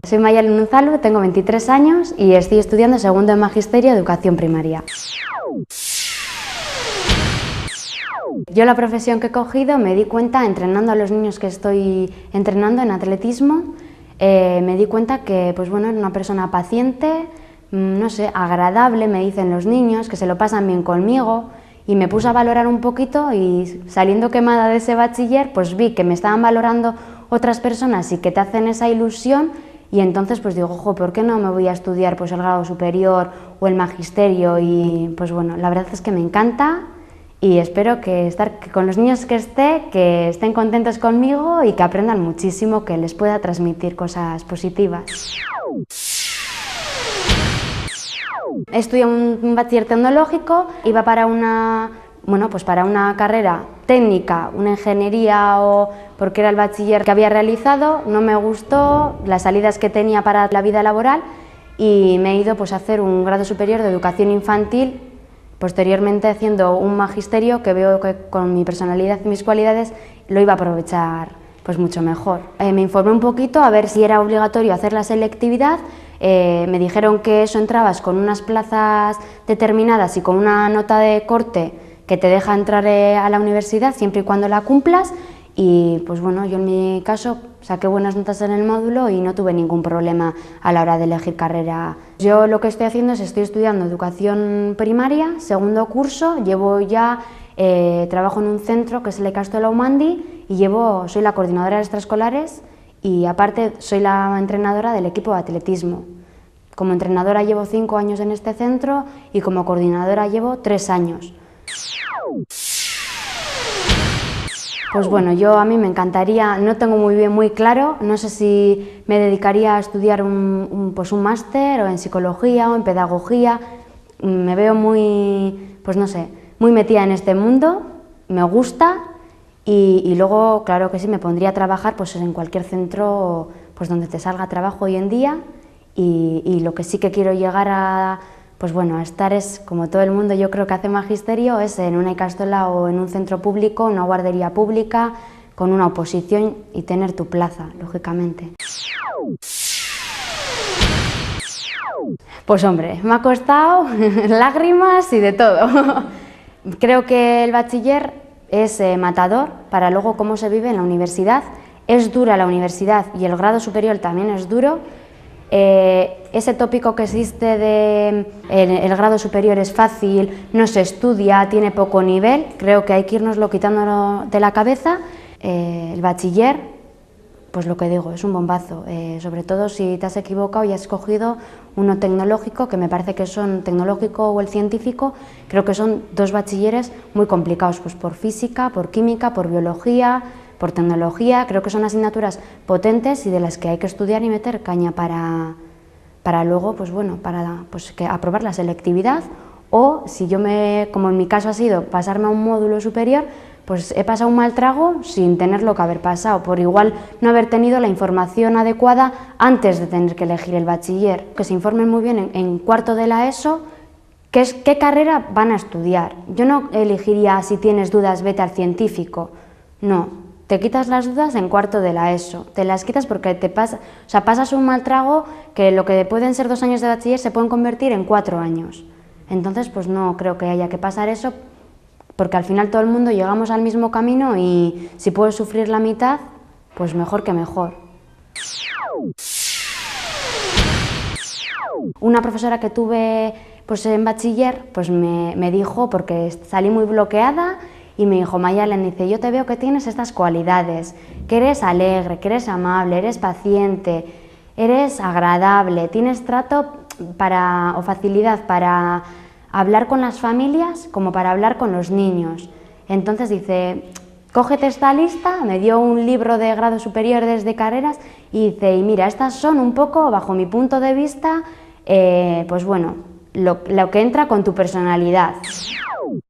Soy Mayalen Unzalu, tengo 23 años y estoy estudiando segundo de Magisterio de Educación Primaria. Yo la profesión que he cogido me di cuenta, entrenando a los niños que estoy entrenando en atletismo, me di cuenta que pues bueno, era una persona paciente, no sé, agradable, me dicen los niños, que se lo pasan bien conmigo, y me puse a valorar un poquito y saliendo quemada de ese bachiller, pues vi que me estaban valorando otras personas y que te hacen esa ilusión, y entonces pues digo, ojo, ¿por qué no me voy a estudiar pues el grado superior o el magisterio? Y pues bueno, la verdad es que me encanta y espero que con los niños que estén contentos conmigo y que aprendan muchísimo, que les pueda transmitir cosas positivas. Estudié un bachiller tecnológico, iba para una carrera técnica, una ingeniería, porque era el bachiller que había realizado, no me gustó las salidas que tenía para la vida laboral y me he ido pues a hacer un grado superior de educación infantil, posteriormente haciendo un magisterio que veo que con mi personalidad y mis cualidades lo iba a aprovechar pues mucho mejor. Me informé un poquito a ver si era obligatorio hacer la selectividad. Me dijeron que eso entrabas con unas plazas determinadas y con una nota de corte que te deja entrar a la universidad siempre y cuando la cumplas, y pues bueno, yo en mi caso saqué buenas notas en el módulo y no tuve ningún problema a la hora de elegir carrera. Yo lo que estoy haciendo es estoy estudiando educación primaria, segundo curso, trabajo en un centro que es el Ikastola Umandi y soy la coordinadora de extraescolares y aparte soy la entrenadora del equipo de atletismo. Como entrenadora llevo 5 años en este centro y como coordinadora llevo 3 años. Pues bueno, a mí me encantaría, no tengo muy claro, no sé si me dedicaría a estudiar un máster o en psicología o en pedagogía. Me veo muy metida en este mundo, me gusta y luego, claro que sí, me pondría a trabajar pues en cualquier centro pues donde te salga trabajo hoy en día y lo que sí que quiero llegar a estar es, como todo el mundo yo creo que hace magisterio, es en una ikastola o en un centro público, una guardería pública, con una oposición y tener tu plaza, lógicamente. Pues hombre, me ha costado lágrimas y de todo. Creo que el bachiller es matador para luego cómo se vive en la universidad. Es dura la universidad y el grado superior también es duro. Ese tópico que existe de el grado superior es fácil, no se estudia, tiene poco nivel, creo que hay que irnoslo quitando de la cabeza. El bachiller, pues lo que digo, es un bombazo, sobre todo si te has equivocado y has escogido uno tecnológico, que me parece que son tecnológico o el científico, creo que son dos bachilleres muy complicados, pues por física, por química, por biología, por tecnología. Creo que son asignaturas potentes y de las que hay que estudiar y meter caña para luego, aprobar la selectividad, o si como en mi caso ha sido pasarme a un módulo superior, pues he pasado un mal trago sin tenerlo que haber pasado, por igual no haber tenido la información adecuada antes de tener que elegir el bachiller. Que se informen muy bien en cuarto de la ESO qué carrera van a estudiar. Yo no elegiría, si tienes dudas, vete al científico, no. Te quitas las dudas en cuarto de la ESO, te las quitas porque pasas un mal trago que lo que pueden ser 2 años de bachiller se pueden convertir en 4 años. Entonces, pues no creo que haya que pasar eso, porque al final todo el mundo llegamos al mismo camino y si puedes sufrir la mitad, pues mejor que mejor. Una profesora que tuve pues en bachiller pues me dijo, porque salí muy bloqueada, y me dijo, Mayalen, dice, yo te veo que tienes estas cualidades, que eres alegre, que eres amable, eres paciente, eres agradable, tienes trato o facilidad para hablar con las familias como para hablar con los niños. Entonces dice, cógete esta lista, me dio un libro de grado superior de carreras y dice, y mira, estas son un poco, bajo mi punto de vista, lo que entra con tu personalidad.